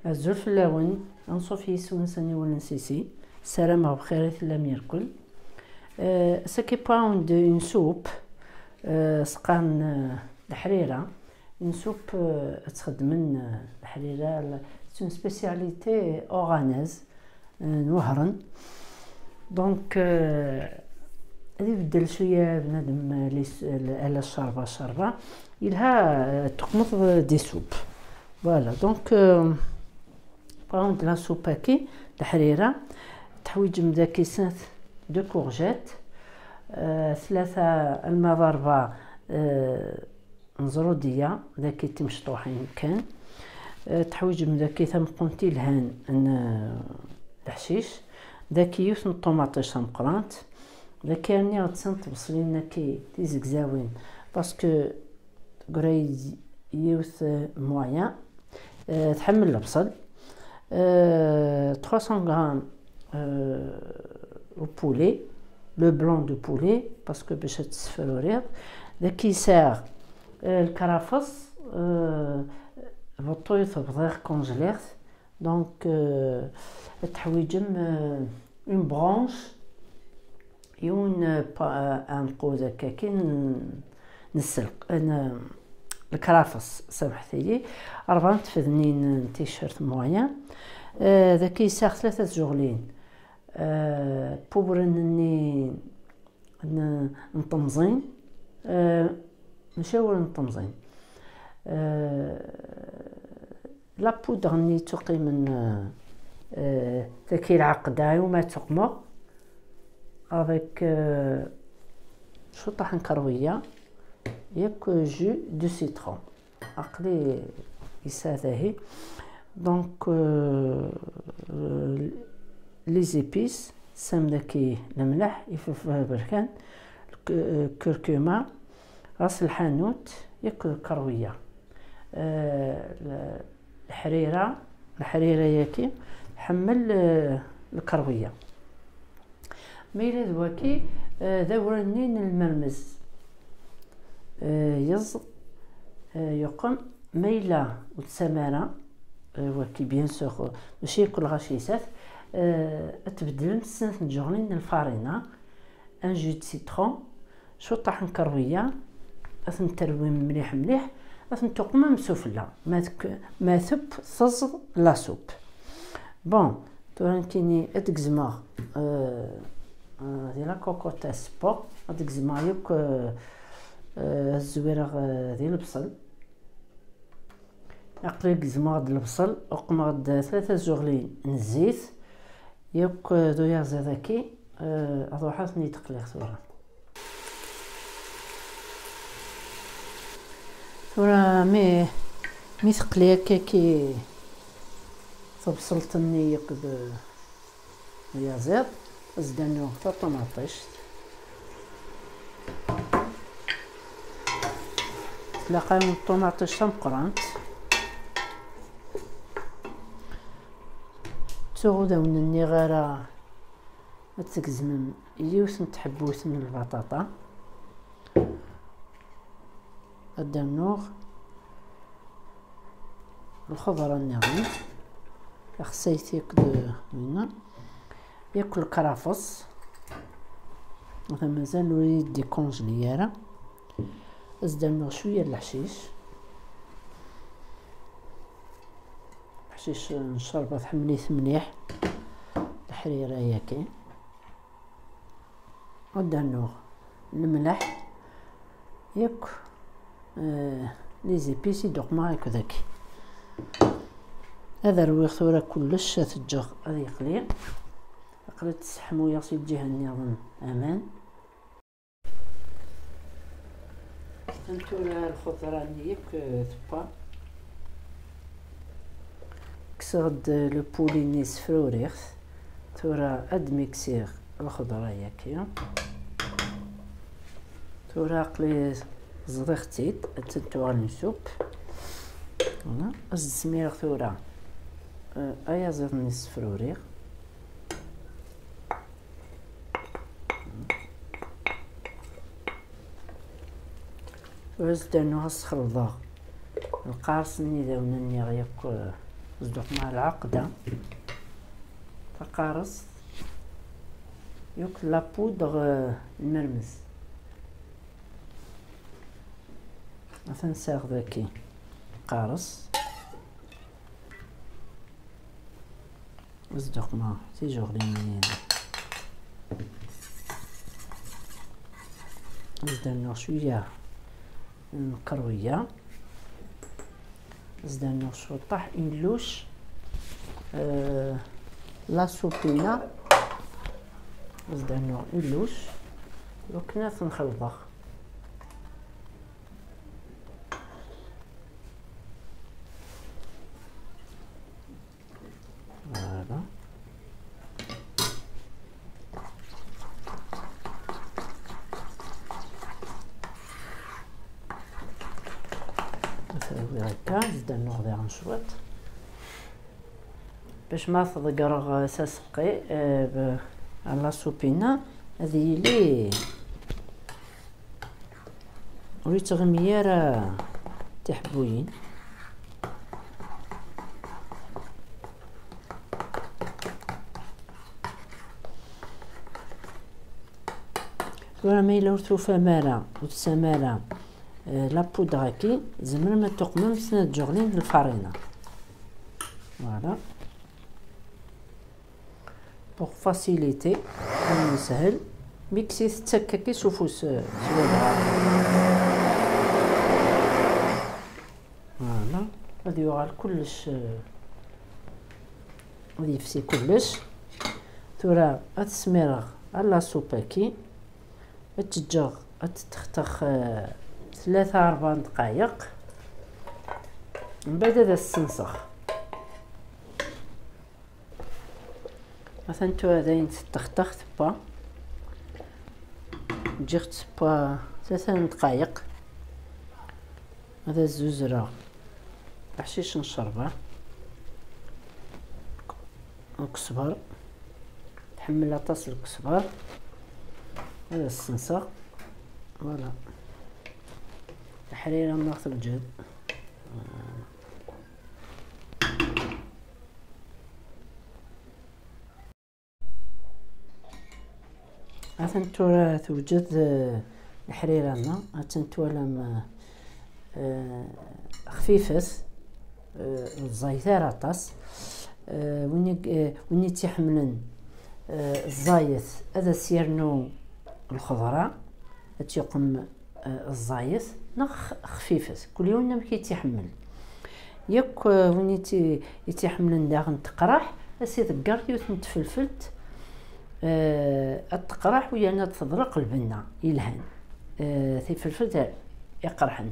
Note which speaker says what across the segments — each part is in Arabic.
Speaker 1: الزلف اللون انصف يسون سني ونسيسي سلامة بخير لم يركل. سكي باوند اون سوب سقان الحريرة اون سوب تخدم الحريرة سون سبيسياليتي اوغانيز نوهرن دونك غادي يبدل شويه بنادم على الشربه يلها تقمط دي سوب فوالا. دونك باوند لا سوب هاكي الحريره تحويج مداكي دو كورجيت، ثلاثه الماء ضربه نزروديه داكي تمشطوحين كان، تحويج مداكي ثم قنتي الهان الحشيش داكي يوث الطوماطيش مقرانت داكي راني غتسنط بصلين كي تيزكزاوين باسكو قريد يوث مويان. تحمل البصل 300 غرام بولي لو بلون دو بولي باسكو باش تصفرو ريض داكي ساغ الكرافس بطويط بضيق كونجليغ دونك تحويجم اون برانش يون انقوذ كاكين نسلق انا الكرافس سمحتي لي 4 تفذنين تيشيرت مويان ذاكي ساخ 3 زغلين بوبرنني نطمزين مشاور نطمزين لا بودغ ني تقي من ذاكي العقدة وما تقمر افيك شو طحن كرويه ياك جو دو سيترون عقلي يساذاهي دونك لي زيبيس سام داكي الملح يفوفها بركان كركمه راس الحانوت ياك الكرويه الحريره ياكي حمل الكرويه ميلا دواكي ذورنين المرمز يز يقوم ميلا وتسمارة وكي بيان سور ماشي كل غاشيسات تبدلن سنة جورنين الفارينة ان جو دو سيترون شو طحن كرويه اثم تروي مليح مليح اثم تقوم مسفله ما ثب ثز لا سوب بون تورنكيني اتكزما ديال كوكوط سبو هاديك زمايوك الزويره ديال البصل عقلي زماد البصل وقمغد 3 زغلين الزيت ياك دويا زاداكي اضوحات ني تقليق ثورا مي تقليق كي تبصلتني ياك دويا زاد زدانو طماطيش تلاقاهم الطماطيش تمقرانت تغداون النغارة تكزمم يوث نتحبوث من البطاطا الدنوغ الخضرة النغم خصيتي كدو هنا ياكل الكرافس مثلا مازال نريد دي كونجليارة ازدنو شويه الحشيش نشربه تحمليث مليح الحريره ياكي ودانو الملح ياك لي زيبيسي دوق ما هكا ذاكي هذا رويخ ثورة كلش تجغ هذا يقلي قلت تسحمو يصيب الجهه النظام امان نتولا الخضره نيك ثبا كسرد لو بولي نيس فروريخ تورا اد ميكسير الخضره ياكي تورا قلي زريختيت تنتوغ نسوب هنا الزمير ثورا ايا زر نيس فروريخ وزدانو هسخلطا القارص ني داونني غياك صدق مع العقدة تقارص يوك لابودغ المرمز مثلا ساغ ذاكي قارص صدق مع تيجوغ ليمين زدنا شوية كروية زدنا شو طاح إنلوش لا سوبينا زدنا إنلوش وكنا تنخلطه فوالا نسوي هكا زدنا نغذي غنشوط باش ما تضقرغ ساسقي على سوبينا هذه لي وريت غميارة تحبوين ولا ما إلا ورثو فمارة وتسامارة لابودغاكي زمر ما تقمم سنة جوغلين الفارينة فوالا بوغ فاسيليتي سهل ميكسي تتككي سوفوس سوادغا فوالا غادي يوغال كلش غادي يفسي كلش ثورا غتسميرغ على سوباكي تجوغ تتختخ 3-4 دقائق من بعد هذا السنسخ مثلا تو هذاين تختخ با تجي تبا 3 دقائق هذا الزوزرة بحشيش نشربه الكسبر تحمل طاس الكسبر هذا السنسخ فوالا الحريرة ناخذ الجد أثنتورا توجد الحريرة لنا أثنتولا خفيفة الزايثار طاس ويني تيحملن الزايث هذا سيرنو الخضراء تيقم الزايث نخ خفيفة كل يوم ما كيتحمل ياك وين يتحمل داغن تقراح اسي ذكر يوثن تفلفلت التقراح ويانا تضرق البنة يلهن تفلفلت يقرحن.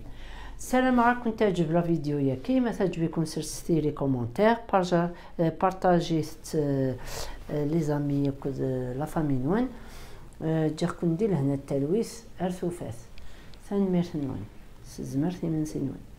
Speaker 1: السلام عليكم. تعجب لا فيديو يا كيما تعجبكم سيري لي كومونتير بارطاجي لي زامي لا فامي نوان جاكم ندير هنا التلويث ارثوفات ثاني ميرث نوان زمرتي من سنوان.